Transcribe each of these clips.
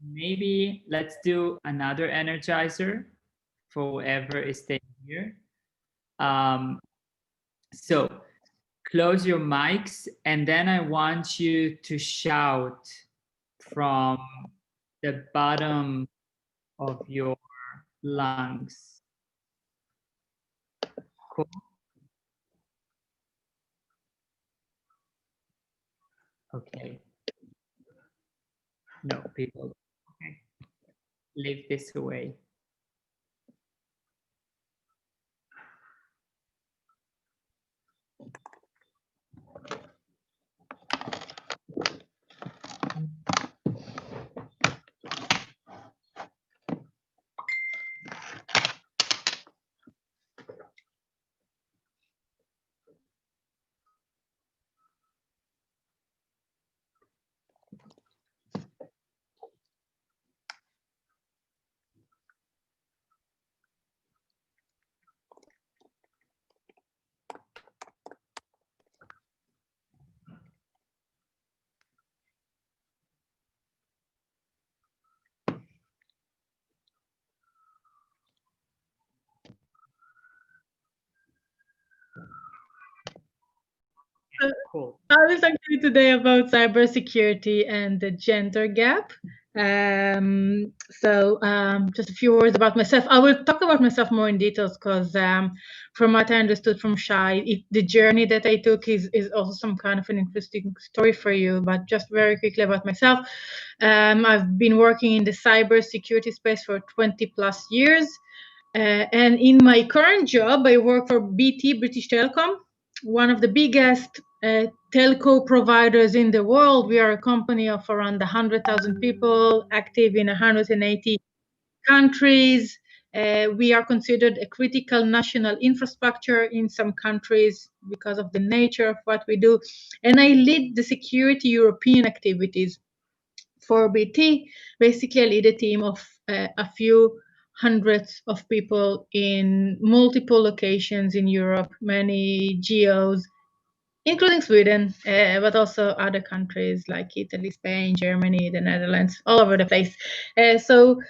maybe let's do another energizer for whoever is staying here. Um, so close your mics, and then I want you to shout from the bottom of your lungs. Cool. Okay. No, people. Okay. Leave this away. Cool. I was actually today about cybersecurity and the gender gap. Just a few words about myself. I will talk about myself more in details because, from what I understood from Shai, the journey that I took is also some kind of an interesting story for you. But just very quickly about myself, I've been working in the cybersecurity space for 20 plus years. And in my current job, I work for BT, British Telecom, one of the biggest telco providers in the world. We are a company of around 100,000 people, active in 180 countries. We are considered a critical national infrastructure in some countries because of the nature of what we do. And I lead the security European activities for BT. Basically, I lead a team of a few hundreds of people in multiple locations in Europe, many geos, including Sweden, but also other countries like Italy, Spain, Germany, the Netherlands, all over the place. So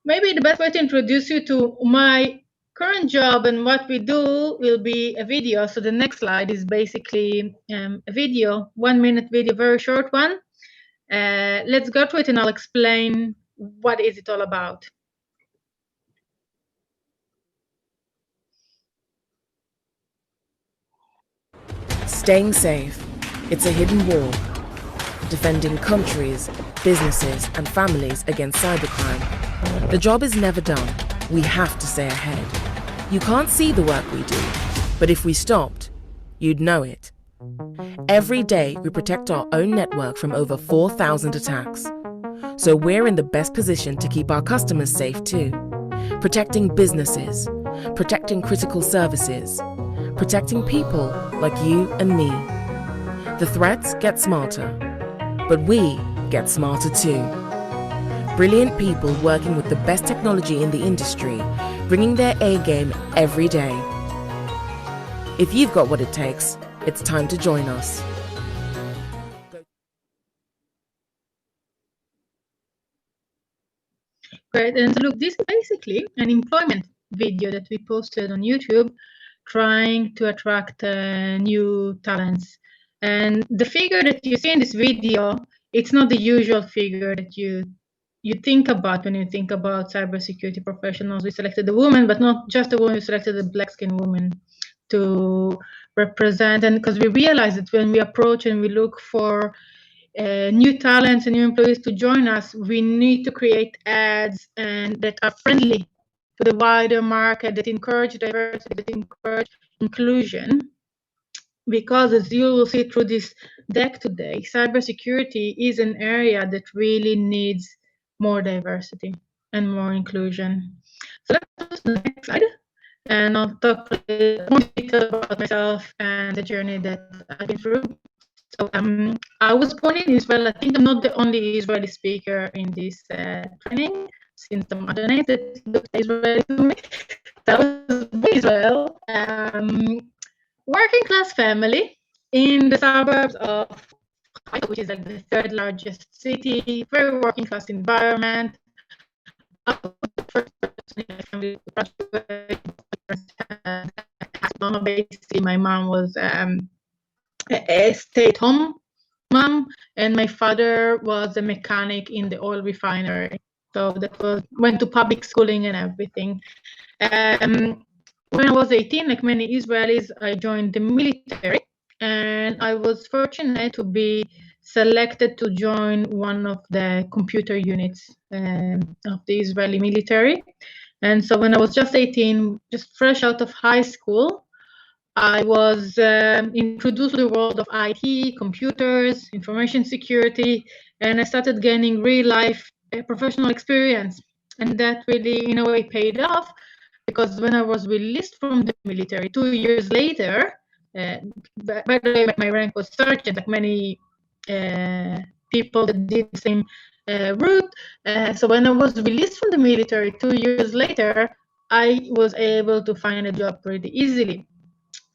maybe the best way to introduce you to my current job and what we do will be a video. So the next slide is basically a video, 1 minute video, very short one. Let's go to it and I'll explain what is it all about. Staying safe. It's a hidden war. Defending countries, businesses, and families against cybercrime. The job is never done. We have to stay ahead. You can't see the work we do, but if we stopped, you'd know it. Every day, we protect our own network from over 4,000 attacks. So we're in the best position to keep our customers safe too. Protecting businesses, protecting critical services, protecting people like you and me. The threats get smarter, but we get smarter too. Brilliant people working with the best technology in the industry, bringing their A game every day. If you've got what it takes, it's time to join us. Great, and look, this is basically an employment video that we posted on YouTube, trying to attract new talents. And the figure that you see in this video, it's not the usual figure that you think about when you think about cybersecurity professionals. We selected a woman, but not just a woman, we selected a black-skinned woman to represent. And because we realized that when we approach and we look for new talents and new employees to join us, we need to create ads and that are friendly to the wider market, that encourage diversity, that encourage inclusion. Because as you will see through this deck today, cybersecurity is an area that really needs more diversity and more inclusion. So let's go to the next slide, and I'll talk more detail about myself and the journey that I've been through. So I was born in Israel. I think I'm not the only Israeli speaker in this training, since some other names that look Israeli to me. So I was born in Israel, working class family in the suburbs of which is like the third largest city, very working class environment. I was the first person in my family to graduate. Basically, my mom was a stay-at-home mom, and my father was a mechanic in the oil refinery. So that was went to public schooling and everything. When I was 18, like many Israelis, I joined the military, and I was fortunate to be selected to join one of the computer units of the Israeli military. And so when I was just 18, just fresh out of high school, I was introduced to the world of IT, computers, information security, and I started gaining real life professional experience. And that really, in a way, paid off, because when I was released from the military 2 years later, by the way, my rank was sergeant, like many people that did the same route. So when I was released from the military 2 years later, I was able to find a job pretty easily.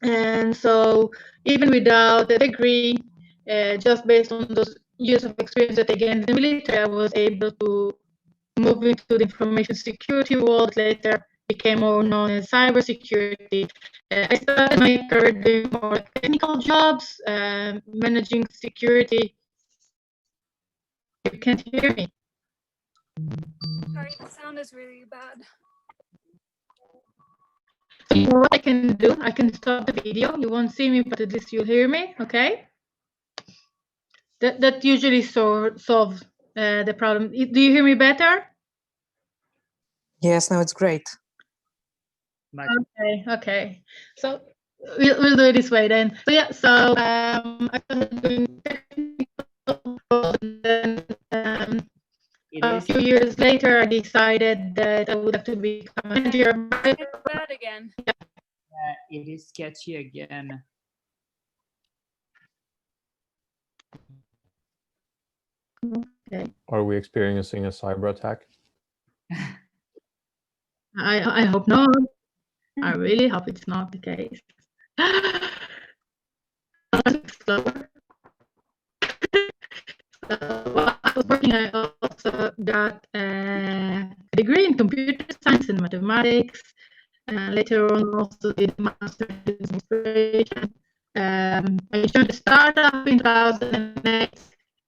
And so even without a degree, just based on those years of experience that I gained in the military, I was able to move into the information security world, later became more known as cybersecurity. I started my career doing more technical jobs, managing security. You can't hear me. Sorry, the sound is really bad. So what I can do, I can stop the video. You won't see me, but at least you'll hear me, okay? That usually solves the problem. Do you hear me better? Yes, no, it's great. Okay. So we'll do it this way then. So yeah, so I started doing technical, and then a few years later, I decided that I would have to become a manager. It's bad again. It is sketchy again. Okay. Are we experiencing a cyber attack? I hope not. I really hope it's not the case. Slower. So while I was working, I also got a degree in computer science and mathematics. Later on, also did a master's in administration. I joined a startup in 2008,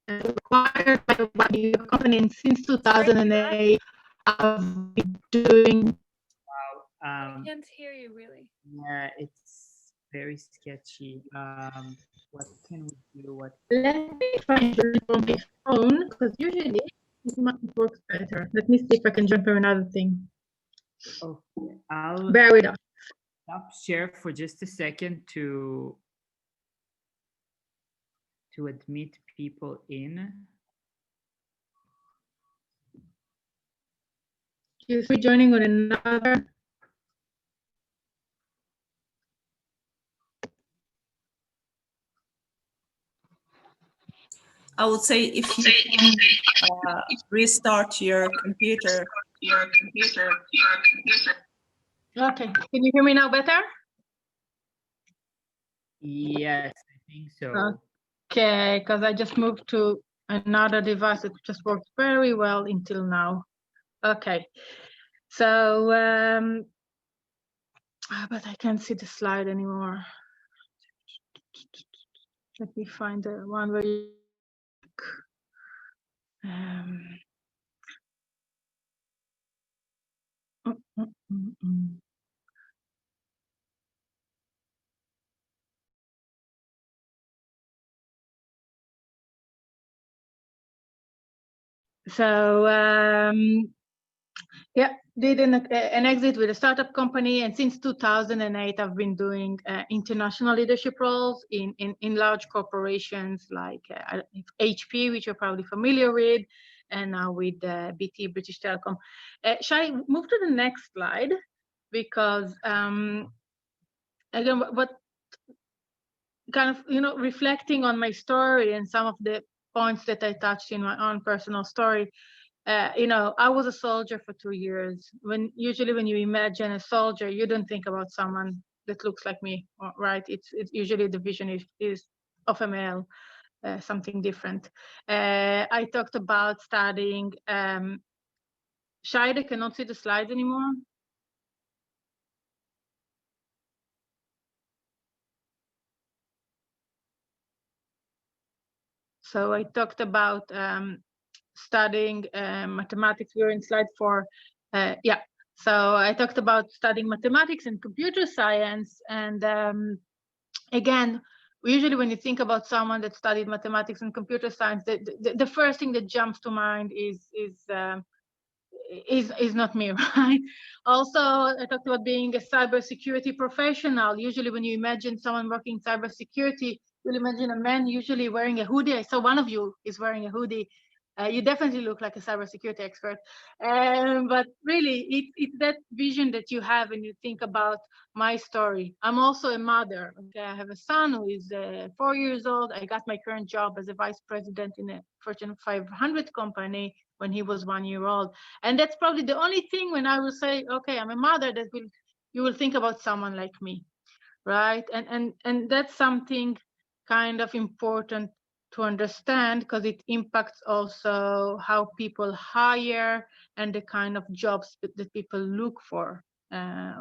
acquired by a company, and since 2008, I've been doing. I can't hear you really. Yeah, it's very sketchy. What can we do? Let me try and join from my phone, because usually it works better. Let me see if I can jump from another thing. Okay, I'll Bear with us. stop share for just a second to admit people in. Excuse me, joining on another. I would say if you can restart your computer. Okay, can you hear me now better? Yes, I think so. Okay, because I just moved to another device that just worked very well until now. Okay, so but I can't see the slide anymore. Let me find the one where you So yeah, did an exit with a startup company, and since 2008, I've been doing international leadership roles in large corporations like HP, which you're probably familiar with, and now with BT, British Telecom. Shall I move to the next slide? Because again, what kind of, reflecting on my story and some of the points that I touched in my own personal story, I was a soldier for 2 years. Usually when you imagine a soldier, you don't think about someone that looks like me, right? It's usually the vision is of a male. something different. I talked about studying. Shai, I cannot see the slides anymore. So I talked about studying mathematics. We're in slide 4. Yeah. So I talked about studying mathematics and computer science. And again, usually when you think about someone that studied mathematics and computer science, the first thing that jumps to mind is not me, right? Also, I talked about being a cybersecurity professional. Usually when you imagine someone working in cybersecurity, you'll imagine a man usually wearing a hoodie. I saw one of you is wearing a hoodie. You definitely look like a cybersecurity expert. But really, it's that vision that you have when you think about my story. I'm also a mother. Okay, I have a son who is 4 years old. I got my current job as a vice president in a Fortune 500 company when he was 1 year old. And that's probably the only thing when I will say, okay, I'm a mother, that you will think about someone like me, right? And that's something kind of important to understand, because it impacts also how people hire and the kind of jobs that people look for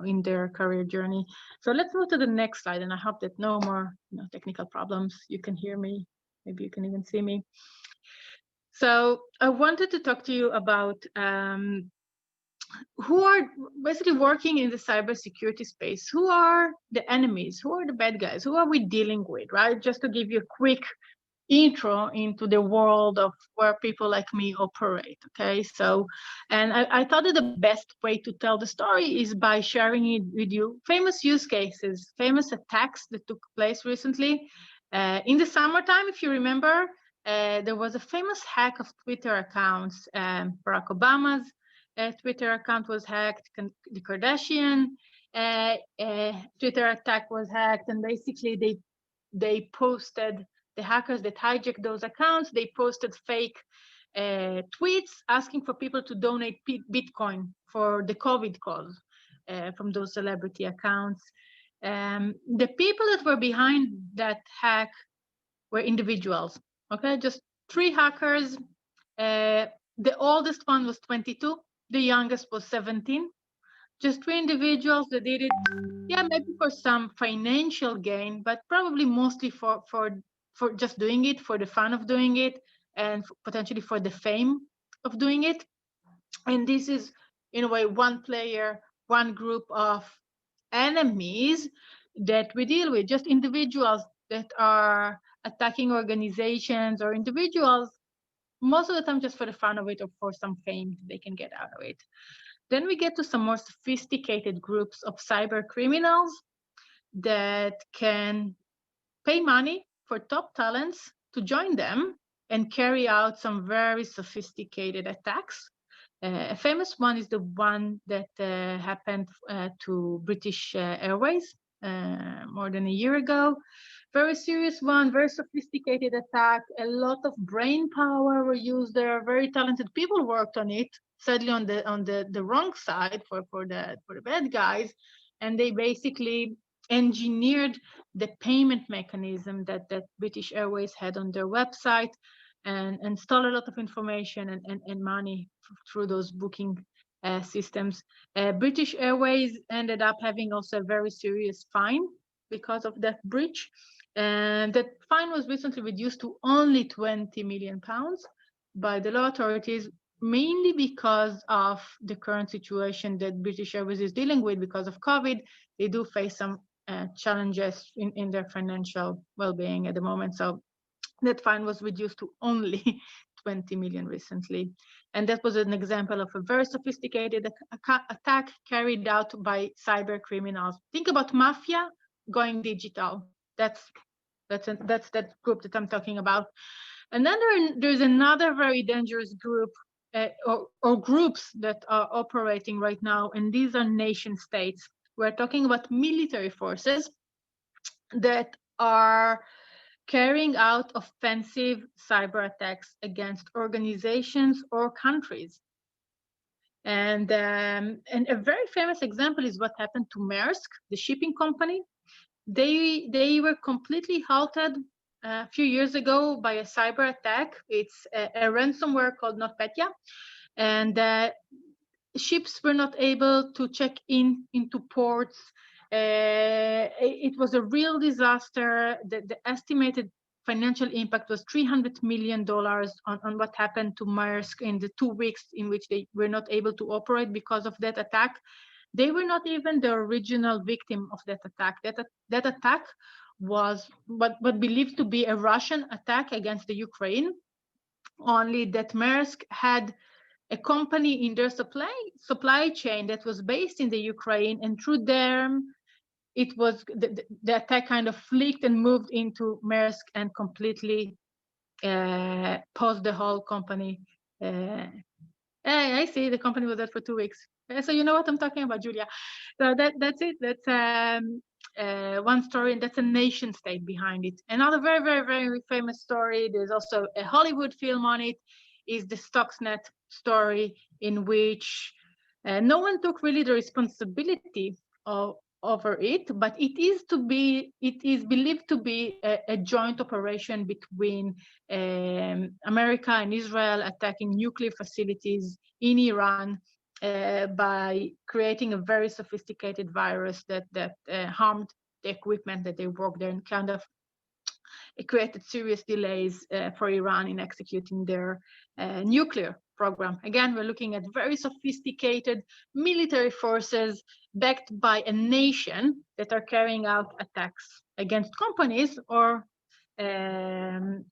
in their career journey. So let's move to the next slide, and I hope that no more technical problems. You can hear me, maybe you can even see me. So I wanted to talk to you about who are basically working in the cybersecurity space. Who are the enemies? Who are the bad guys? Who are we dealing with, right? Just to give you a quick intro into the world of where people like me operate. Okay, so, and I thought that the best way to tell the story is by sharing it with you famous use cases, famous attacks that took place recently. In the summertime, if you remember, there was a famous hack of Twitter accounts. Barack Obama's Twitter account was hacked, the Kardashian Twitter attack was hacked, and basically they posted, the hackers that hijacked those accounts, they posted fake tweets asking for people to donate Bitcoin for the COVID cause from those celebrity accounts. The people that were behind that hack were individuals, okay? Just 3 hackers. The oldest one was 22, the youngest was 17. Just 3 individuals that did it, yeah, maybe for some financial gain, but probably mostly for just doing it, for the fun of doing it, and potentially for the fame of doing it. And this is, in a way, one player, one group of enemies that we deal with, just individuals that are attacking organizations or individuals, most of the time just for the fun of it or for some fame they can get out of it. Then we get to some more sophisticated groups of cyber criminals that can pay money for top talents to join them and carry out some very sophisticated attacks. A famous one is the one that happened to British Airways more than a year ago. Very serious one, very sophisticated attack. A lot of brain power were used there. Very talented people worked on it. Sadly, on the wrong side for the bad guys, and they basically engineered the payment mechanism that British Airways had on their website, and stole a lot of information and money through those booking systems. British Airways ended up having also a very serious fine because of that breach. And that fine was recently reduced to only £20 million by the law authorities, mainly because of the current situation that British Airways is dealing with because of COVID. They do face some challenges in their financial well-being at the moment. So that fine was reduced to only 20 million recently. And that was an example of a very sophisticated attack carried out by cyber criminals. Think about mafia going digital. That's that group that I'm talking about. And then there's another very dangerous group or groups that are operating right now, and these are nation states. We're talking about military forces that are carrying out offensive cyber attacks against organizations or countries. And a very famous example is what happened to Maersk, the shipping company. They were completely halted a few years ago by a cyber attack. It's a ransomware called NotPetya, and ships were not able to check into ports. It was a real disaster. The estimated financial impact was $300 million on what happened to Maersk in the 2 weeks in which they were not able to operate because of that attack. They were not even the original victim of that attack. That attack was what believed to be a Russian attack against the Ukraine, only that Maersk had a company in their supply chain that was based in the Ukraine, and through them, it was the attack kind of flicked and moved into Maersk and completely paused the whole company. Hey, I see the company was there for 2 weeks. So you know what I'm talking about, Julia. So that's it. That's one story, and that's a nation state behind it. Another very, very, very famous story, there's also a Hollywood film on it, is the Stuxnet story, in which no one took really the responsibility over it, but it is believed to be a joint operation between America and Israel attacking nuclear facilities in Iran by creating a very sophisticated virus that harmed the equipment that they worked there, and kind of it created serious delays for Iran in executing their nuclear program. Again, we're looking at very sophisticated military forces backed by a nation that are carrying out attacks against companies or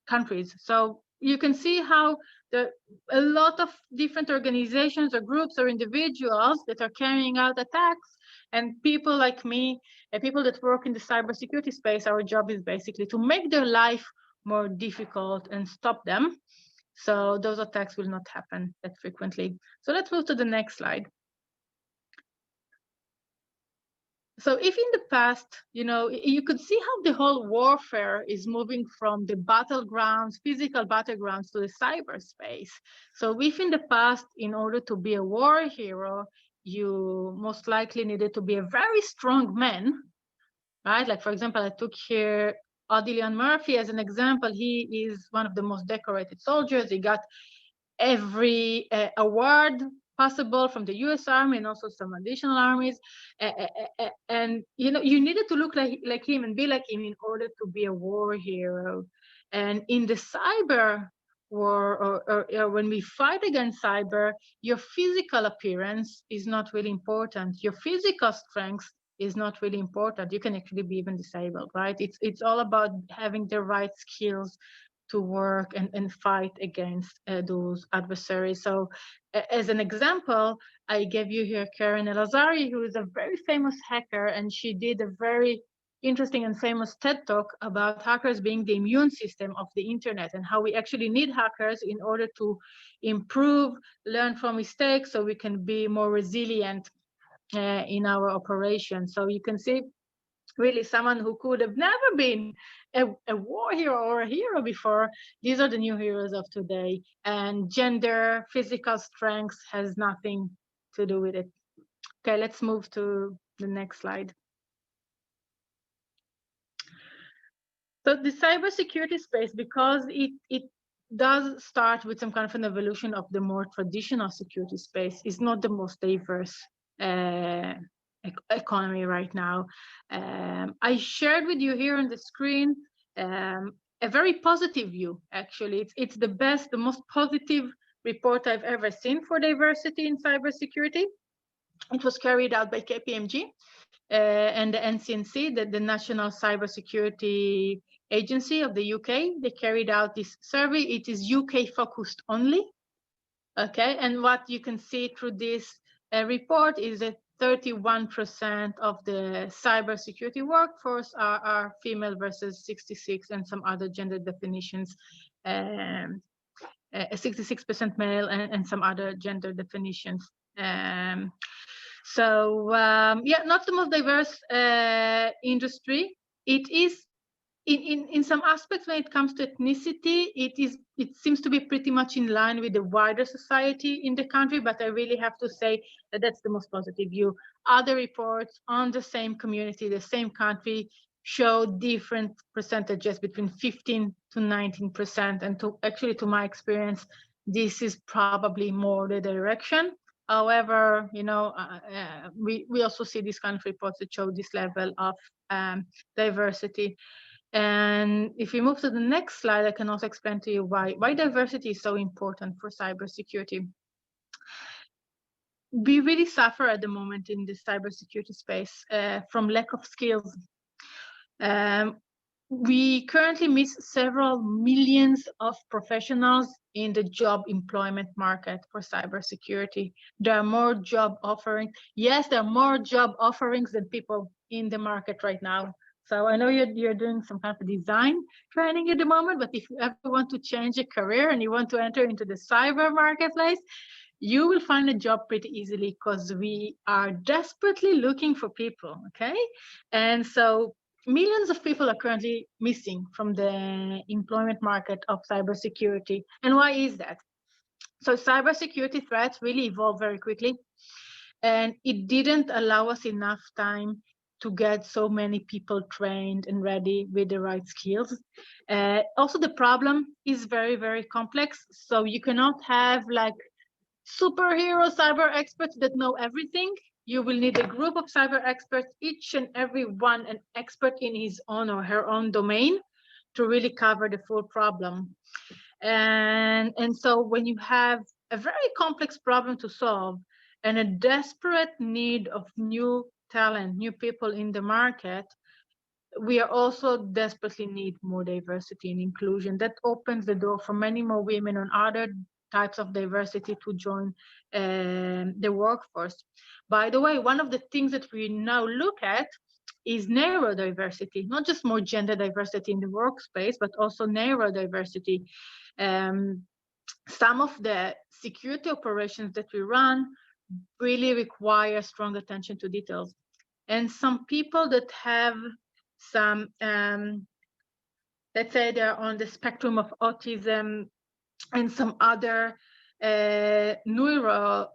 countries. So you can see how a lot of different organizations or groups or individuals that are carrying out attacks, and people like me, people that work in the cybersecurity space, our job is basically to make their life more difficult and stop them. So those attacks will not happen that frequently. So let's move to the next slide. So if in the past, you could see how the whole warfare is moving from the battlegrounds, physical battlegrounds, to the cyberspace. So if in the past, in order to be a war hero, you most likely needed to be a very strong man, right? Like, for example, I took here Odilon Murphy as an example. He is one of the most decorated soldiers. He got every award possible from the US Army and also some additional armies. And, you needed to look like him and be like him in order to be a war hero. And in the cyber war, or when we fight against cyber, your physical appearance is not really important. Your physical strength is not really important. You can actually be even disabled, right? It's all about having the right skills to work and fight against those adversaries. So as an example, I gave you here Karen Elazari, who is a very famous hacker, and she did a very interesting and famous TED Talk about hackers being the immune system of the internet, and how we actually need hackers in order to improve, learn from mistakes, so we can be more resilient in our operation. So you can see really someone who could have never been a war hero or a hero before. These are the new heroes of today, and gender, physical strength has nothing to do with it. Okay, let's move to the next slide. So the cybersecurity space, because it does start with some kind of an evolution of the more traditional security space, is not the most diverse economy right now. I shared with you here on the screen a very positive view. Actually, it's the most positive report I've ever seen for diversity in cybersecurity. It was carried out by KPMG and the NCNC, the National Cybersecurity Agency of the UK. They carried out this survey. It is UK focused only. Okay, and what you can see through this report is that 31% of the cybersecurity workforce are female versus 66, and some other gender definitions, 66% male and some other gender definitions. So yeah, not the most diverse industry. It is in some aspects when it comes to ethnicity, it seems to be pretty much in line with the wider society in the country, but I really have to say that that's the most positive view. Other reports on the same community, the same country, show different percentages between 15 to 19%. And to my experience, this is probably more the direction. However, we also see these kind of reports that show this level of diversity. And if we move to the next slide, I can also explain to you why diversity is so important for cybersecurity. We really suffer at the moment in the cybersecurity space from lack of skills. We currently miss several millions of professionals in the job employment market for cybersecurity. There are more job offerings. Yes, there are more job offerings than people in the market right now. So I know you're doing some kind of design training at the moment, but if you ever want to change a career and you want to enter into the cyber marketplace, you will find a job pretty easily because we are desperately looking for people, okay? And so millions of people are currently missing from the employment market of cybersecurity. And why is that? So cybersecurity threats really evolve very quickly, and it didn't allow us enough time to get so many people trained and ready with the right skills. Also, the problem is very, very complex. So you cannot have like superhero cyber experts that know everything. You will need a group of cyber experts, each and every one an expert in his own or her own domain, to really cover the full problem. And so when you have a very complex problem to solve and a desperate need of new talent, new people in the market, we are also desperately need more diversity and inclusion. That opens the door for many more women and other types of diversity to join the workforce. By the way, one of the things that we now look at is neurodiversity, not just more gender diversity in the workspace, but also neurodiversity. Some of the security operations that we run really require strong attention to details. And some people that have some, let's say they're on the spectrum of autism and some other neuro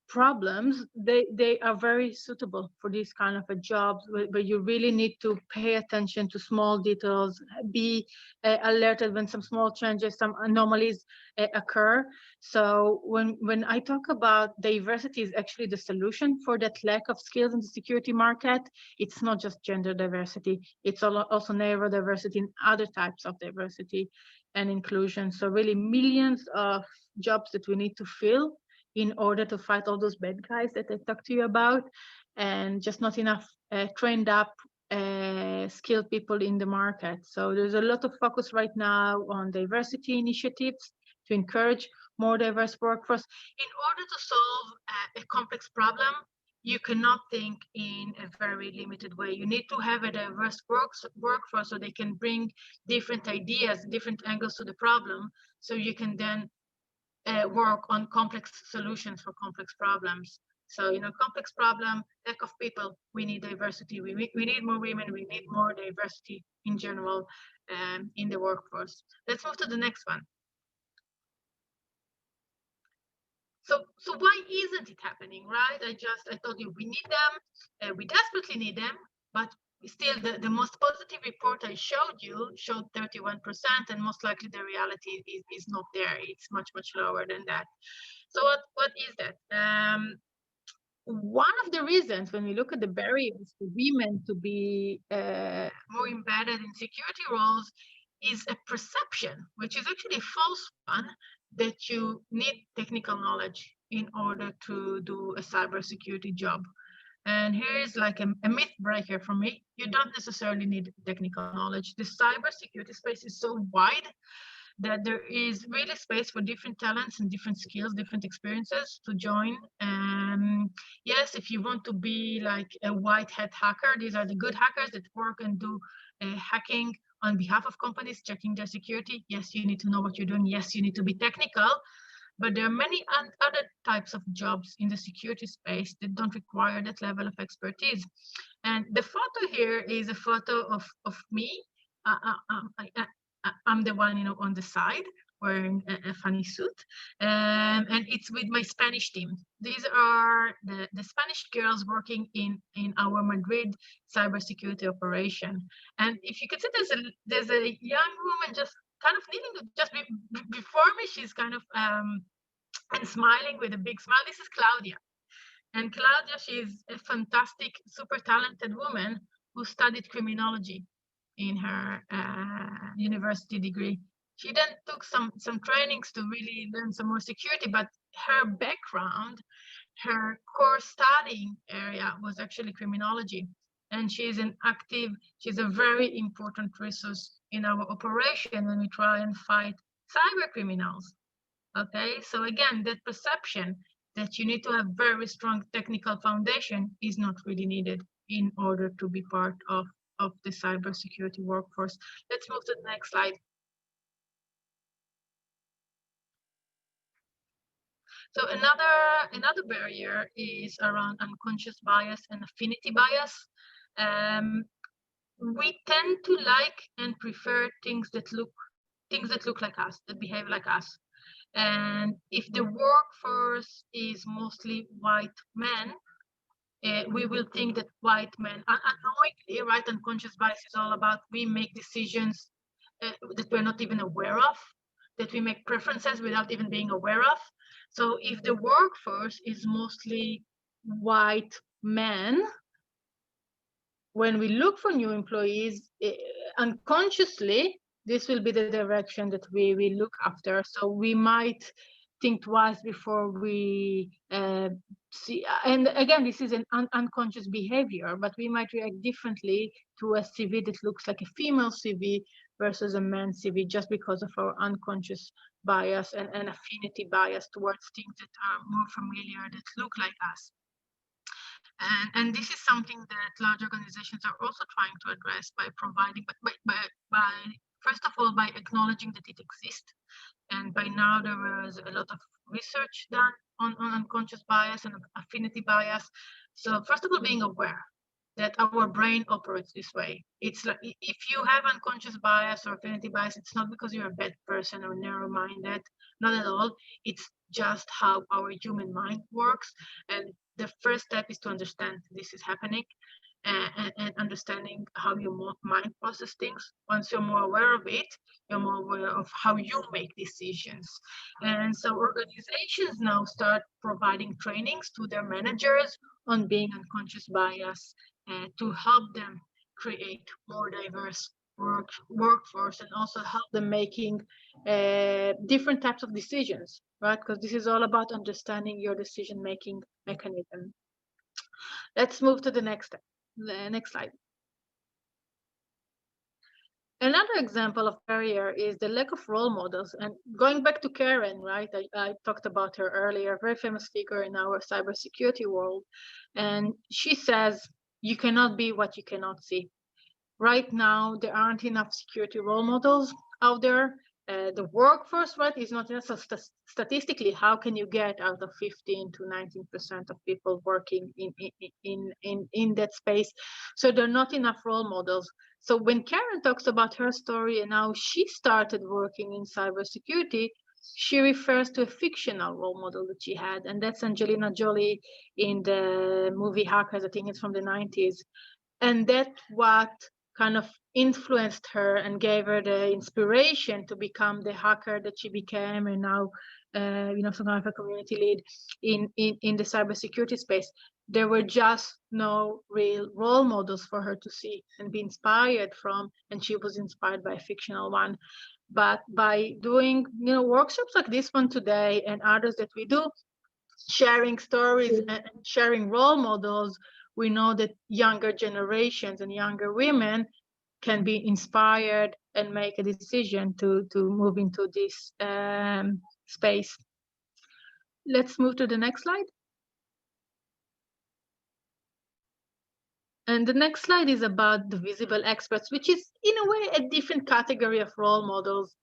problems, they are very suitable for these kind of a jobs where you really need to pay attention to small details, be alerted when some small changes, some anomalies occur. So when I talk about diversity is actually the solution for that lack of skills in the security market, it's not just gender diversity, it's also neurodiversity and other types of diversity and inclusion. So really millions of jobs that we need to fill in order to fight all those bad guys that I talked to you about, and just not enough trained up, skilled people in the market. So there's a lot of focus right now on diversity initiatives to encourage more diverse workforce. In order to solve a complex problem, you cannot think in a very limited way. You need to have a diverse workforce so they can bring different ideas, different angles to the problem, so you can then work on complex solutions for complex problems. So, complex problem, lack of people, we need diversity. We need more women, we need more diversity in general in the workforce. Let's move to the next one. So why isn't it happening, right? I told you we need them, we desperately need them, but still the most positive report I showed you showed 31%, and most likely the reality is not there. It's much, much lower than that. So what is that? One of the reasons when we look at the barriers for women to be more embedded in security roles is a perception, which is actually a false one, that you need technical knowledge in order to do a cybersecurity job. And here's like a myth breaker for me. You don't necessarily need technical knowledge. The cybersecurity space is so wide that there is really space for different talents and different skills, different experiences to join. Yes, if you want to be like a white hat hacker, these are the good hackers that work and do hacking on behalf of companies, checking their security. Yes, you need to know what you're doing. Yes, you need to be technical. But there are many other types of jobs in the security space that don't require that level of expertise. And the photo here is a photo of me. I'm the one, on the side. wearing a funny suit. And it's with my Spanish team. These are the Spanish girls working in our Madrid cybersecurity operation. And if you can see, there's a young woman just kind of knitting just before me. She's kind of and smiling with a big smile. This is Claudia. And Claudia, she's a fantastic, super talented woman who studied criminology in her university degree. She then took some trainings to really learn some more security, but her background, her core studying area was actually criminology. And she's a very important resource in our operation when we try and fight cyber criminals. Okay, so again, that perception that you need to have very strong technical foundation is not really needed in order to be part of the cybersecurity workforce. Let's move to the next slide. So another barrier is around unconscious bias and affinity bias. We tend to like and prefer things that look like us, that behave like us. And if the workforce is mostly white men, we will think that white men, unknowingly, right? Unconscious bias is all about we make decisions that we're not even aware of, that we make preferences without even being aware of. So if the workforce is mostly white men, when we look for new employees, unconsciously, this will be the direction that we look after. So we might think twice before we see. And again, this is an unconscious behavior, but we might react differently to a CV that looks like a female CV versus a man CV, just because of our unconscious bias and affinity bias towards things that are more familiar, that look like us. And this is something that large organizations are also trying to address by providing, by first of all, by acknowledging that it exists. And by now there was a lot of research done on unconscious bias and affinity bias. So first of all, being aware that our brain operates this way. It's like if you have unconscious bias or affinity bias, it's not because you're a bad person or narrow-minded, not at all. It's just how our human mind works. And the first step is to understand this is happening and understanding how your mind processes things. Once you're more aware of it, you're more aware of how you make decisions. And so organizations now start providing trainings to their managers on being unconscious bias to help them create more diverse workforce and also help them making different types of decisions, right? Because this is all about understanding your decision-making mechanism. Let's move to the next slide. Another example of barrier is the lack of role models. And going back to Karen, right? I talked about her earlier, very famous figure in our cybersecurity world. And she says, you cannot be what you cannot see. Right now, there aren't enough security role models out there. The workforce, right, is not enough. So statistically, how can you get out of 15 to 19% of people working in that space? So there are not enough role models. So when Karen talks about her story and how she started working in cybersecurity, she refers to a fictional role model that she had, and that's Angelina Jolie in the movie Hackers. I think it's from the 90s. And that's what kind of influenced her and gave her the inspiration to become the hacker that she became, and now, some kind of a community lead in the cybersecurity space. There were just no real role models for her to see and be inspired from, and she was inspired by a fictional one. But by doing, workshops like this one today and others that we do, sharing stories and sharing role models, we know that younger generations and younger women can be inspired and make a decision to move into this space. Let's move to the next slide. And the next slide is about the visible experts, which is in a way a different category of role models.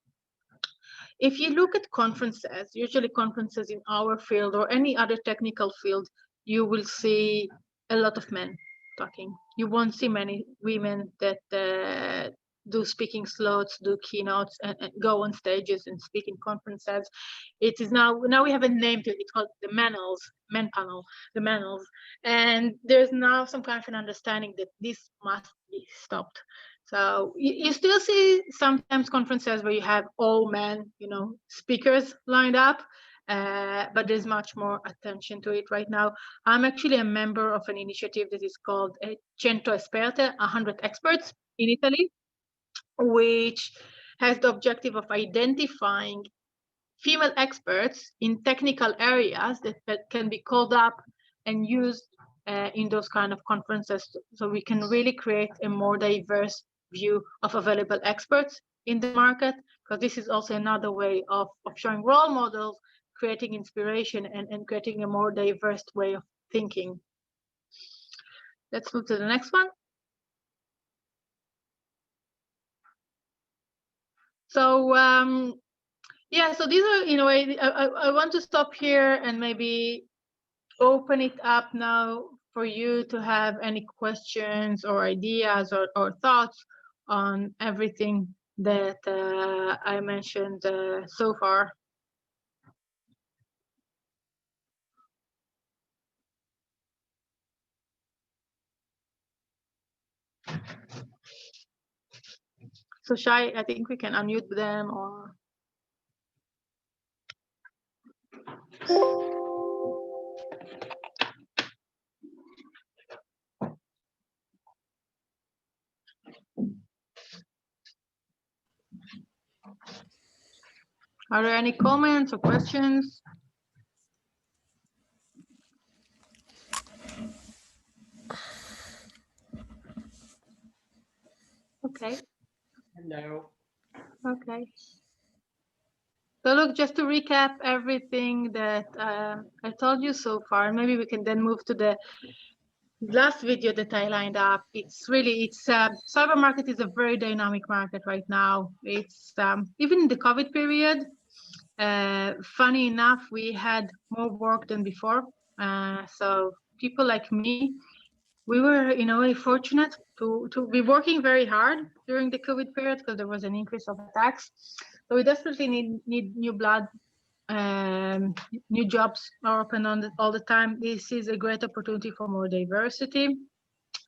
If you look at conferences, usually conferences in our field or any other technical field, you will see a lot of men talking. You won't see many women that do speaking slots, do keynotes, and go on stages and speak in conferences. It is now we have a name to it. It's called the men panel, the Mennels, and there's now some kind of an understanding that this must be stopped. So you still see sometimes conferences where you have all men, speakers lined up, but there's much more attention to it right now. I'm actually a member of an initiative that is called 100 Esperte, 100 experts in Italy, which has the objective of identifying female experts in technical areas that can be called up and used in those kind of conferences, so we can really create a more diverse view of available experts in the market, because this is also another way of showing role models, creating inspiration, and creating a more diverse way of thinking. Let's move to the next one. So yeah, so these are, in a way, I want to stop here and maybe open it up now for you to have any questions or ideas or thoughts on everything that I mentioned so far. So Shai, I think we can unmute them, or are there any comments or questions? Okay. Hello. Okay. So look, just to recap everything that I told you so far, maybe we can then move to the last video that I lined up. It's cyber market is a very dynamic market right now. It's even in the COVID period, funny enough, we had more work than before. So people like me, we were in a way fortunate to be working very hard during the COVID period, because there was an increase of attacks. So we desperately need new blood. New jobs are open all the time. This is a great opportunity for more diversity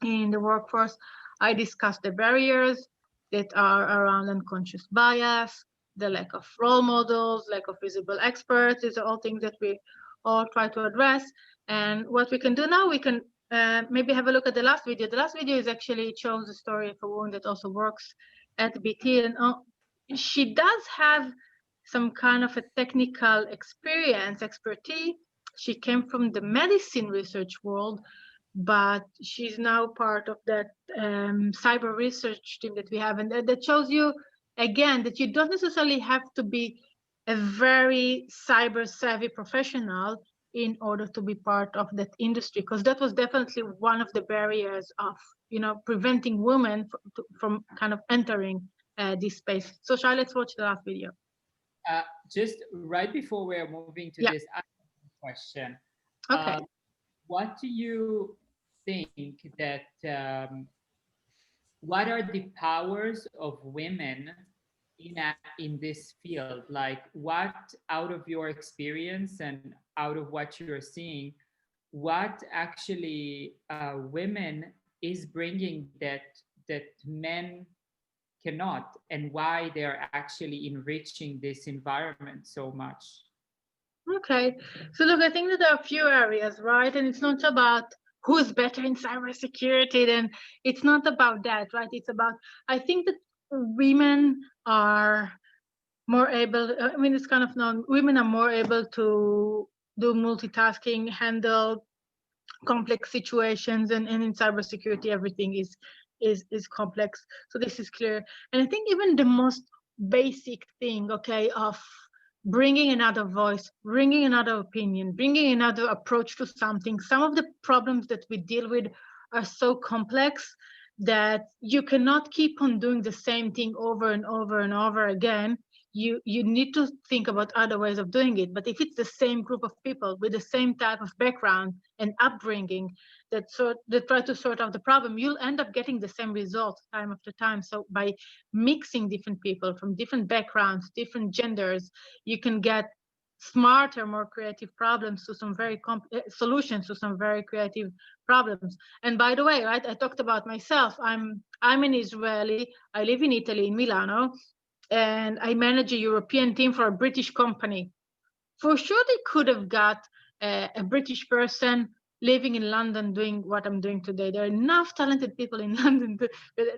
in the workforce. I discussed the barriers that are around unconscious bias, the lack of role models, lack of visible experts. These are all things that we all try to address. And what we can do now, we can maybe have a look at the last video. The last video it shows the story of a woman that also works at BT, and she does have some kind of a technical expertise. She came from the medicine research world, but she's now part of that cyber research team that we have. And that shows you, again, that you don't necessarily have to be a very cyber savvy professional in order to be part of that industry, because that was definitely one of the barriers of preventing women from kind of entering this space. So Shai, let's watch the last video. Just right before we're moving to this, I have a question. Okay. What do you think that, what are the powers of women in this field? Like, what, out of your experience and out of what you're seeing, what actually women is bringing that men cannot, and why they're actually enriching this environment so much? Okay, so look, I think that there are a few areas, right? And it's not about who's better in cybersecurity, then it's not about that, right? It's about, I think that women are more able, I mean, it's kind of known, women are more able to do multitasking, handle complex situations, and in cybersecurity, everything is complex. So this is clear. And I think even the most basic thing, okay, of bringing another voice, bringing another opinion, bringing another approach to something. Some of the problems that we deal with are so complex that you cannot keep on doing the same thing over and over and over again. you need to think about other ways of doing it. But if it's the same group of people with the same type of background and upbringing that try to sort out the problem, you'll end up getting the same result time after time. So by mixing different people from different backgrounds, different genders, you can get smarter, more creative problems to some very solutions to some very creative problems. And by the way, right, I talked about myself. I'm an Israeli. I live in Italy, in Milano, and I manage a European team for a British company. For sure, they could have got a British person living in London doing what I'm doing today. There are enough talented people in London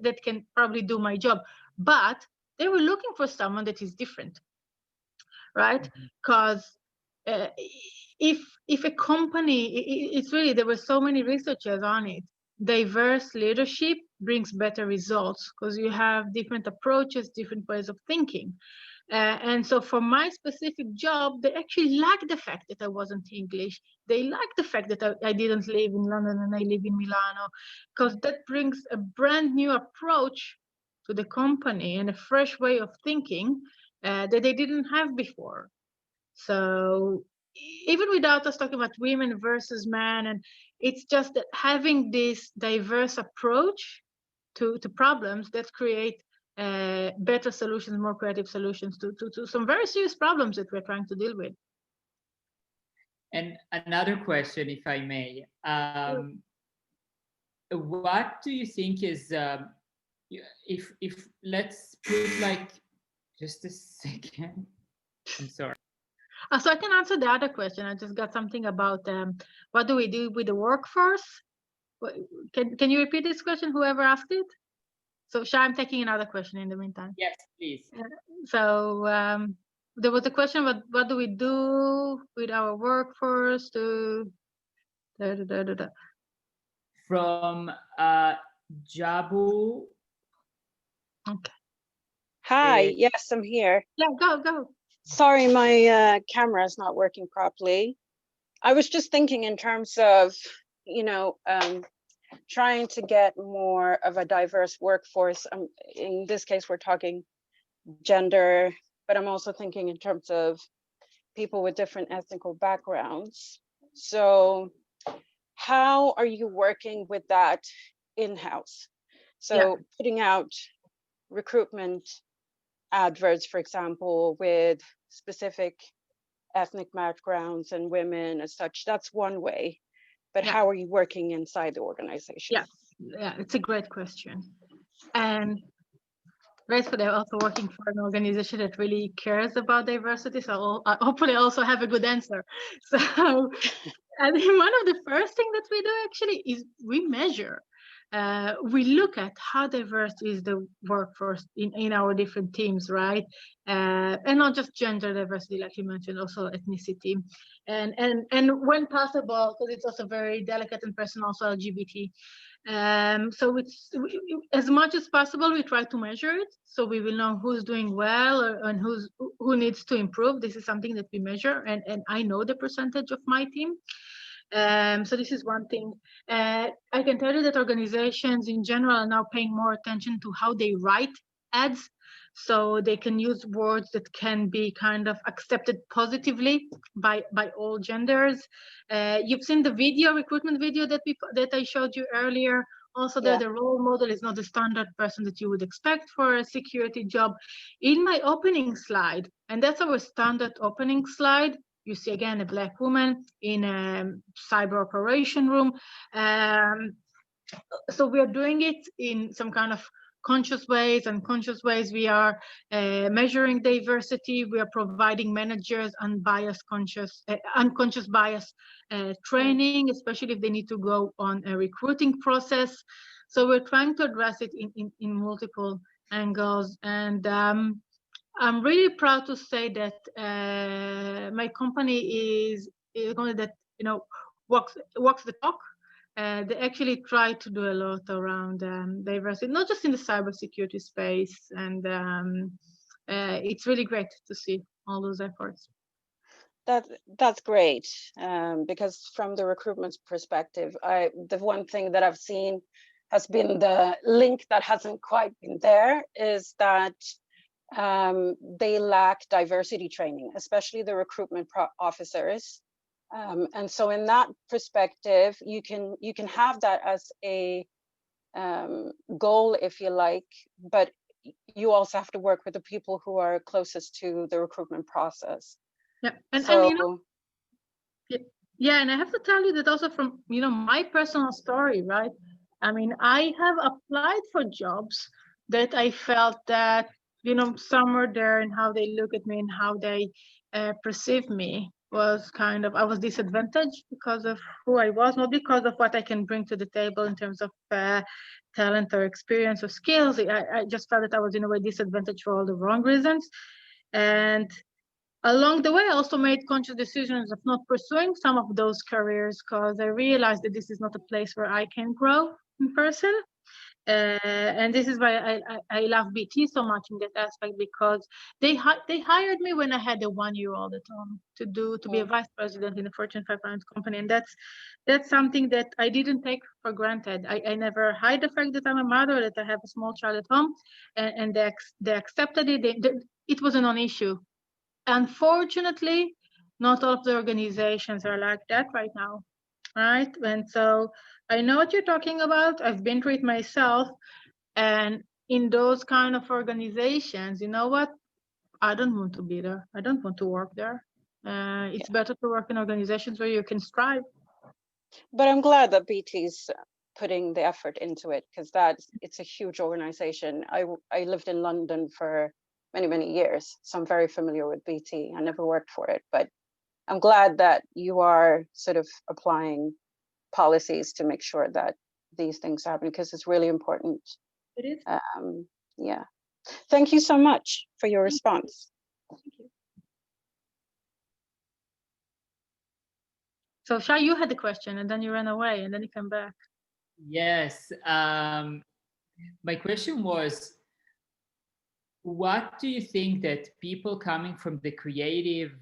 that can probably do my job, but they were looking for someone that is different, right? Because if a company, it's really, there were so many researchers on it. Diverse leadership brings better results because you have different approaches, different ways of thinking. And so for my specific job, they actually liked the fact that I wasn't English. They liked the fact that I didn't live in London and I live in Milano, because that brings a brand new approach to the company and a fresh way of thinking that they didn't have before. So even without us talking about women versus men, and it's just that having this diverse approach to problems that create better solutions, more creative solutions to some very serious problems that we're trying to deal with. And another question, if I may, what do you think is, if let's put like, just a second, I'm sorry. So I can answer the other question. I just got something about what do we do with the workforce? Can you repeat this question, whoever asked it? So Shai, I'm taking another question in the meantime. Yes, please. So there was a question about what do we do with our workforce to From Jabu. Okay. Hi, yes, I'm here. Yeah, go. Sorry, my camera is not working properly. I was just thinking in terms of, trying to get more of a diverse workforce. In this case, we're talking gender, but I'm also thinking in terms of people with different ethnical backgrounds. So how are you working with that in-house? So putting out recruitment adverts, for example, with specific ethnic backgrounds and women as such, that's one way. But how are you working inside the organization? Yeah, it's a great question. And Graceful, they're also working for an organization that really cares about diversity. So hopefully I also have a good answer. So I think one of the first things that we do actually is we measure. We look at how diverse is the workforce in our different teams, right? And not just gender diversity, like you mentioned, also ethnicity. And when possible, because it's also very delicate and personal, also LGBT. So it's as much as possible we try to measure it, so we will know who's doing well and who needs to improve. This is something that we measure, and I know the percentage of my team. So this is one thing. I can tell you that organizations in general are now paying more attention to how they write ads, so they can use words that can be kind of accepted positively by all genders. You've seen the recruitment video that I showed you earlier. Also, the role model is not the standard person that you would expect for a security job. In my opening slide, and that's our standard opening slide, you see again a Black woman in a cyber operation room. So we are doing it in some kind of conscious ways. Unconscious ways, we are measuring diversity. We are providing managers unconscious bias training, especially if they need to go on a recruiting process. So we're trying to address it in multiple angles. And I'm really proud to say that my company is a company that walks the talk. They actually try to do a lot around diversity, not just in the cybersecurity space, and it's really great to see all those efforts. That's great, because from the recruitment perspective, the one thing that I've seen has been the link that hasn't quite been there is that they lack diversity training, especially the recruitment officers. And so in that perspective, you can have that as a goal, if you like, but you also have to work with the people who are closest to the recruitment process. Yeah, and So, you know, yeah, and I have to tell you that also from, you know, my personal story, right? I mean, I have applied for jobs that I felt that, you know, somewhere there in how they look at me and how they perceive me was kind of, I was disadvantaged because of who I was, not because of what I can bring to the table in terms of talent or experience or skills. I just felt that I was in a way disadvantaged for all the wrong reasons. And along the way, I also made conscious decisions of not pursuing some of those careers because I realized that this is not a place where I can grow in person. And this is why I love BT so much in that aspect, because they hired me when I had a 1-year-old at home to be a vice president in a Fortune 500 company, and that's something that I didn't take for granted. I never hide the fact that I'm a mother, that I have a small child at home, and they accepted it. It was a non-issue. Unfortunately, not all of the organizations are like that right now, right? And so I know what you're talking about. I've been through it myself. And in those kind of organizations, you know what? I don't want to be there. I don't want to work there. It's better to work in organizations where you can strive. but I'm glad that BT's putting the effort into it, because it's a huge organization. I lived in London for many years, so I'm very familiar with BT. I never worked for it, but I'm glad that you are sort of applying policies to make sure that these things happen, because it's really important. It is. Yeah. Thank you so much for your response. Thank you. So Shai, you had the question and then you ran away and then you come back. Yes. My question was, what do you think that people coming from the creative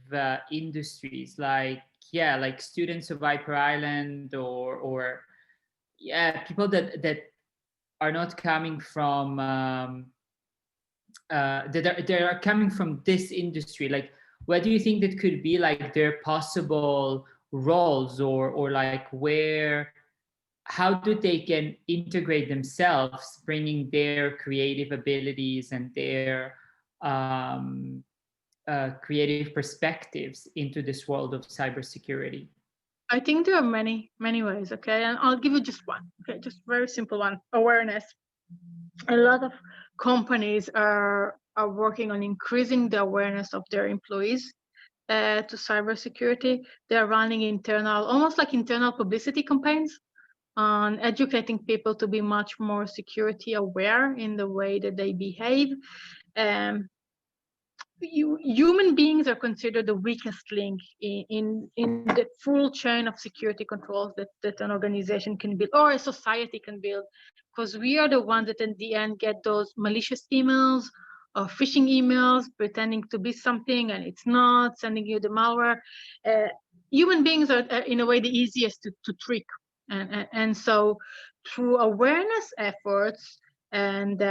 industries, like students of Viper Island, or people that are not coming from that are coming from this industry, like, what do you think that could be like their possible roles, or like how do they can integrate themselves, bringing their creative abilities and their creative perspectives into this world of cybersecurity? I think there are many ways, okay? And I'll give you just one, okay? Just very simple one, awareness. A lot of companies are working on increasing the awareness of their employees to cybersecurity. They're running almost like internal publicity campaigns on educating people to be much more security aware in the way that they behave. Human beings are considered the weakest link in the full chain of security controls that an organization can build or a society can build, because we are the ones that in the end get those malicious emails or phishing emails pretending to be something and it's not, sending you the malware. Human beings are in a way the easiest to trick, and so through awareness efforts, and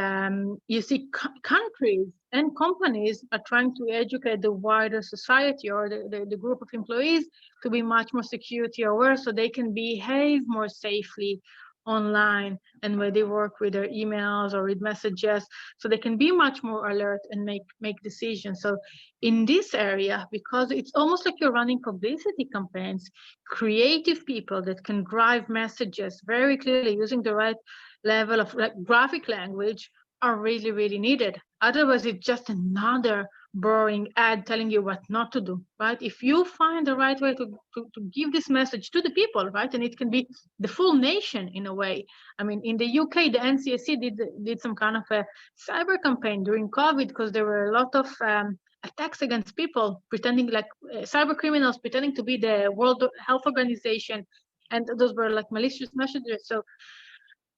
you see countries and companies are trying to educate the wider society or the group of employees to be much more security aware so they can behave more safely online and when they work with their emails or with messages, so they can be much more alert and make decisions. So in this area, because it's almost like you're running publicity campaigns, creative people that can drive messages very clearly using the right level of graphic language are really needed. Otherwise, it's just another boring ad telling you what not to do, right? If you find the right way to give this message to the people, right, and it can be the full nation in a way. I mean, in the UK, the NCSC did some kind of a cyber campaign during COVID because there were a lot of attacks against people pretending like cyber criminals pretending to be the World Health Organization, and those were like malicious messages. So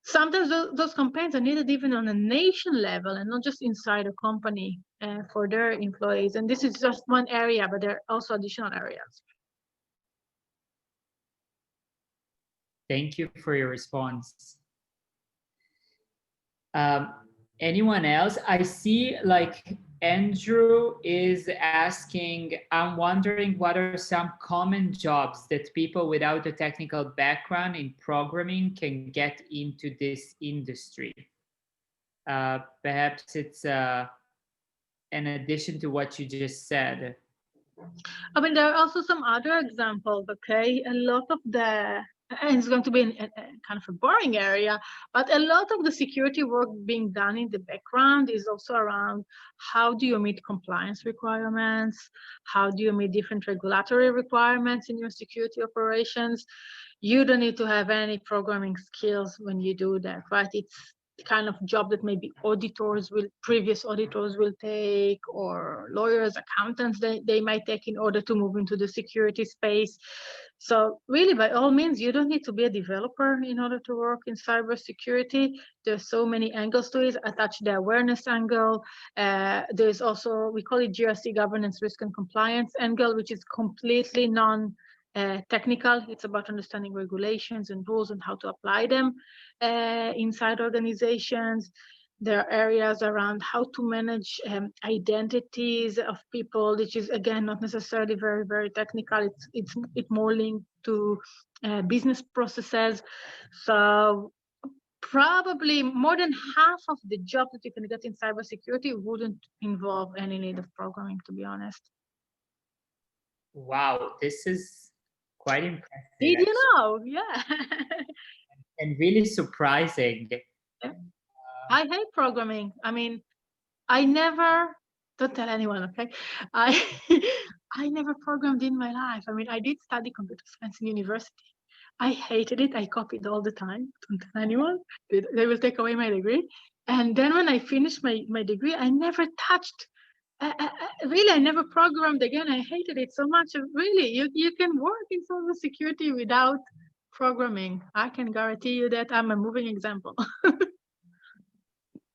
sometimes those campaigns are needed even on a nation level and not just inside a company for their employees. And this is just one area, but there are also additional areas. Thank you for your response. Anyone else? I see like Andrew is asking, I'm wondering what are some common jobs that people without a technical background in programming can get into this industry? Perhaps it's in addition to what you just said. I mean, there are also some other examples, okay? A lot of the, and it's going to be a kind of a boring area, but a lot of the security work being done in the background is also around how do you meet compliance requirements? How do you meet different regulatory requirements in your security operations? You don't need to have any programming skills when you do that, right? It's the kind of job that maybe previous auditors will take, or lawyers, accountants, they might take in order to move into the security space. So really, by all means, you don't need to be a developer in order to work in cybersecurity. There's so many angles to it. Attach the awareness angle. There's also, we call it GRC, governance, risk, and compliance angle, which is completely technical. It's about understanding regulations and rules and how to apply them inside organizations. There are areas around how to manage identities of people, which is again not necessarily very, very technical. It's more linked to business processes. So probably more than half of the jobs that you can get in cybersecurity wouldn't involve any need of programming, to be honest. Wow, this is quite impressive. Did you know? Yeah. And really surprising. Yeah. I hate programming. I mean, don't tell anyone, okay? I never programmed in my life. I mean, I did study computer science in university. I hated it. I copied all the time. Don't tell anyone. They will take away my degree. And then when I finished my degree, I never touched. Really, I never programmed again. I hated it so much. Really, you can work in cybersecurity without programming. I can guarantee you that. I'm a moving example.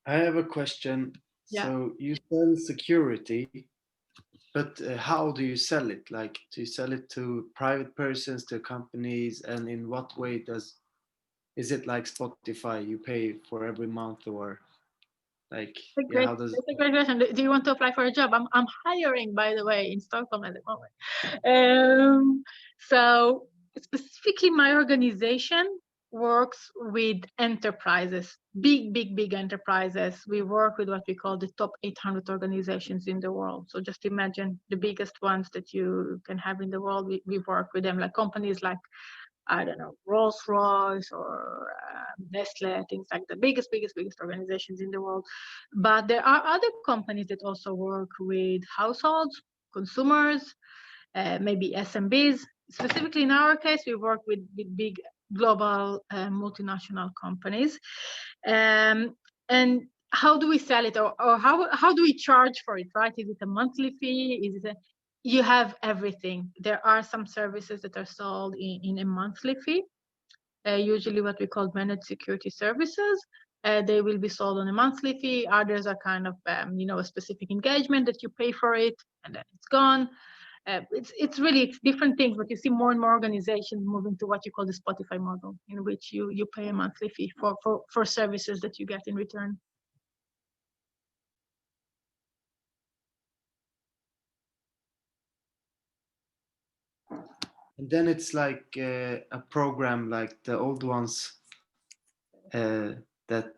I have a question. Yeah. So you sell security, but how do you sell it? Like, do you sell it to private persons, to companies, and in what way is it like Spotify? You pay for every month, or like, yeah, how does That's a great question. Do you want to apply for a job? I'm hiring, by the way, in Stockholm at the moment. So specifically, my organization works with enterprises, big enterprises. We work with what we call the top 800 organizations in the world. So just imagine the biggest ones that you can have in the world. We work with them, like companies like, I don't know, Rolls-Royce or Nestle, things like the biggest organizations in the world. But there are other companies that also work with households, consumers, maybe SMBs. Specifically in our case, we work with big global multinational companies. And how do we sell it, or how do we charge for it, right? Is it a monthly fee? Is it you have everything. There are some services that are sold in a monthly fee, usually what we call managed security services. They will be sold on a monthly fee. Others are kind of, a specific engagement that you pay for it and then it's gone. It's really different things, but you see more and more organizations moving to what you call the Spotify model, in which you pay a monthly fee for services that you get in return. And then it's like a program like the old ones that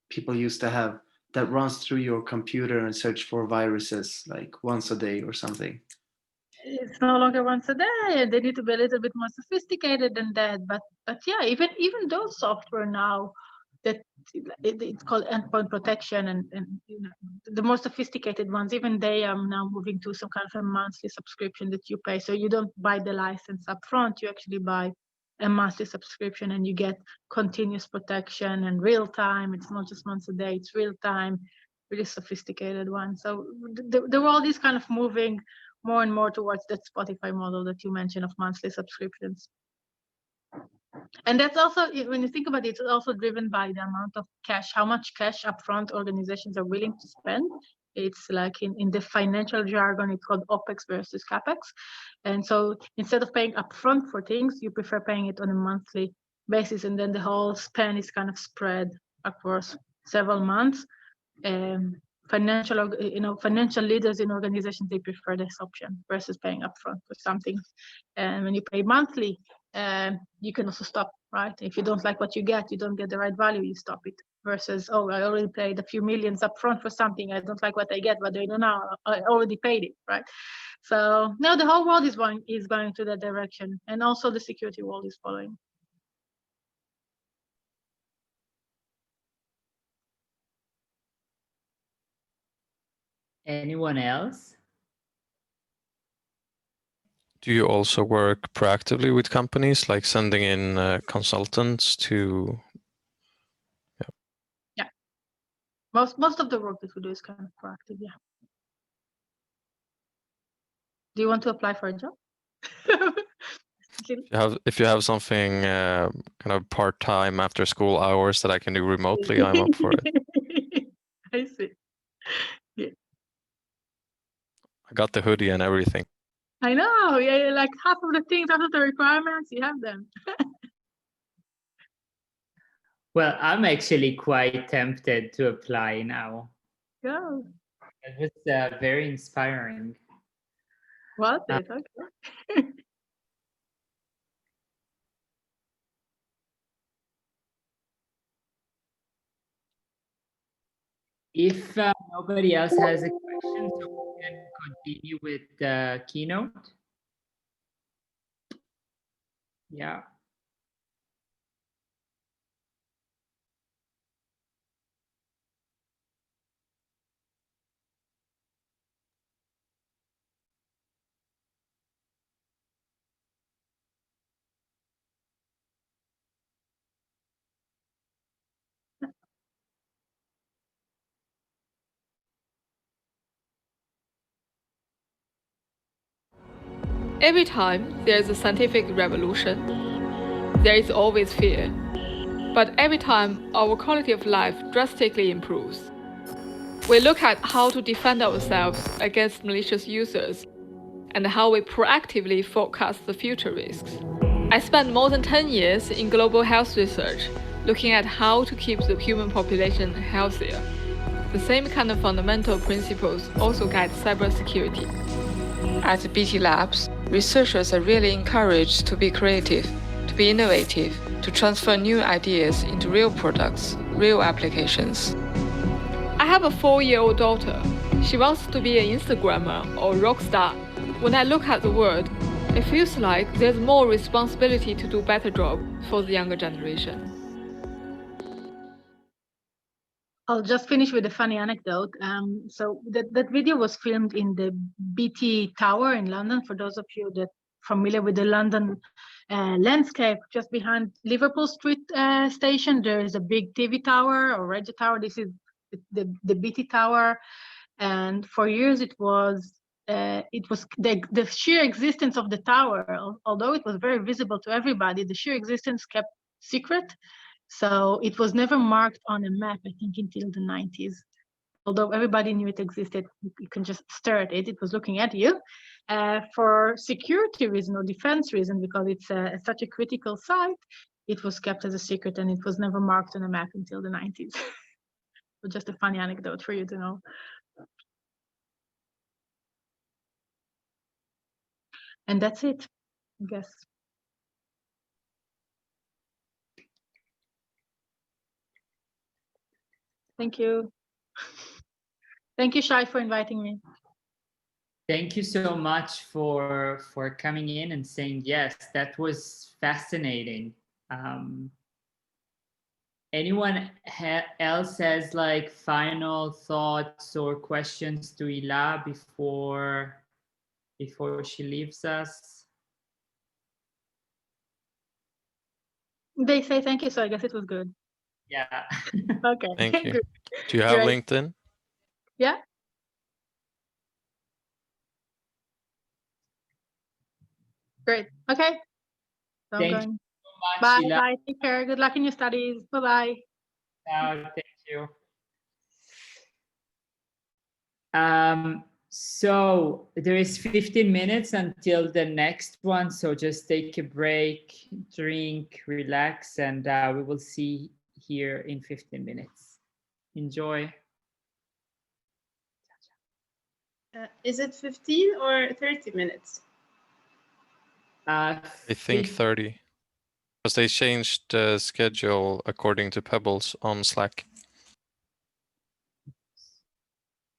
people used to have, that runs through your computer and search for viruses like once a day or something. It's no longer once a day. They need to be a little bit more sophisticated than that. But yeah, even those software now, that it's called endpoint protection, and the more sophisticated ones, even they are now moving to some kind of a monthly subscription that you pay. So you don't buy the license up front, you actually buy a monthly subscription and you get continuous protection and real time. It's not just once a day, it's real time, really sophisticated one. So the world is kind of moving more and more towards that Spotify model that you mentioned of monthly subscriptions. And that's also, when you think about it, it's also driven by the amount of cash, how much cash upfront organizations are willing to spend. It's like in the financial jargon, it's called OPEX versus CAPEX. And so instead of paying upfront for things, you prefer paying it on a monthly basis. And then the whole spend is kind of spread across several months. financial leaders in organizations, they prefer this option versus paying upfront for something. And when you pay monthly, you can also stop, right? If you don't like what you don't get the right value, you stop it. Versus, oh, I already paid a few millions upfront for something, I don't like what I get, what do I do now? I already paid it, right? So now the whole world is going to that direction, and also the security world is following. Anyone else? Do you also work proactively with companies, like sending in consultants to? Yeah. Most of the work that we do is kind of proactive. Yeah. Do you want to apply for a job? If you have something kind of part-time after school hours that I can do remotely, I'm up for it. I see. Yeah. I got the hoodie and everything. I know. Yeah, like half of the things, half of the requirements, you have them. Well, I'm actually quite tempted to apply now. Go. It was very inspiring. What? Okay. If nobody else has a question, so we can continue with the keynote. Yeah. Every time there is a scientific revolution, there is always fear. But every time our quality of life drastically improves. We look at how to defend ourselves against malicious users and how we proactively forecast the future risks. I spent more than 10 years in global health research, looking at how to keep the human population healthier. The same kind of fundamental principles also guide cybersecurity. At BT Labs, researchers are really encouraged to be creative, to be innovative, to transfer new ideas into real products, real applications. I have a 4-year-old daughter. She wants to be an Instagrammer or rock star. When I look at the world, it feels like there's more responsibility to do a better job for the younger generation. I'll just finish with a funny anecdote. So that video was filmed in the BT Tower in London. For those of you that are familiar with the London landscape, just behind Liverpool Street station, there is a big TV tower or radio tower. This is the BT Tower, and for years it was the sheer existence of the tower, although it was very visible to everybody, the sheer existence kept secret. So it was never marked on a map, I think, until the 90s. Although everybody knew it existed, you can just stare at it. It was looking at you. For security reason or defense reason, because it's such a critical site, it was kept as a secret and it was never marked on a map until the 90s. So just a funny anecdote for you to know. And that's it, I guess. Thank you. Thank you, Shai, for inviting me. Thank you so much for coming in and saying yes. That was fascinating. Anyone else has like final thoughts or questions to Hila before she leaves us? They say thank you, so I guess it was good. Yeah. Okay. Thank you. Do you have Great. LinkedIn? Yeah. Great. Okay. So Thank I'm you going. so much, Bye. Hila. Bye. Take care. Good luck in your studies. Bye bye. Thank you. So there is 15 minutes until the next one. So just take a break, drink, relax, and we will see here in 15 minutes. Enjoy. Is it 15 or 30 minutes? I think 30. Because they changed the schedule according to Pebbles on Slack.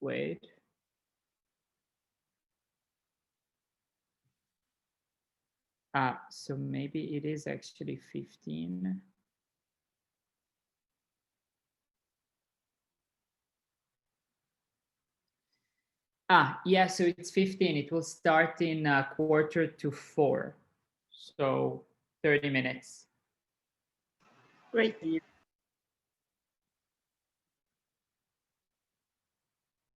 Wait. So maybe it is actually 15. Yeah, so it's 15. It will start in 3:45. So 30 minutes. Great.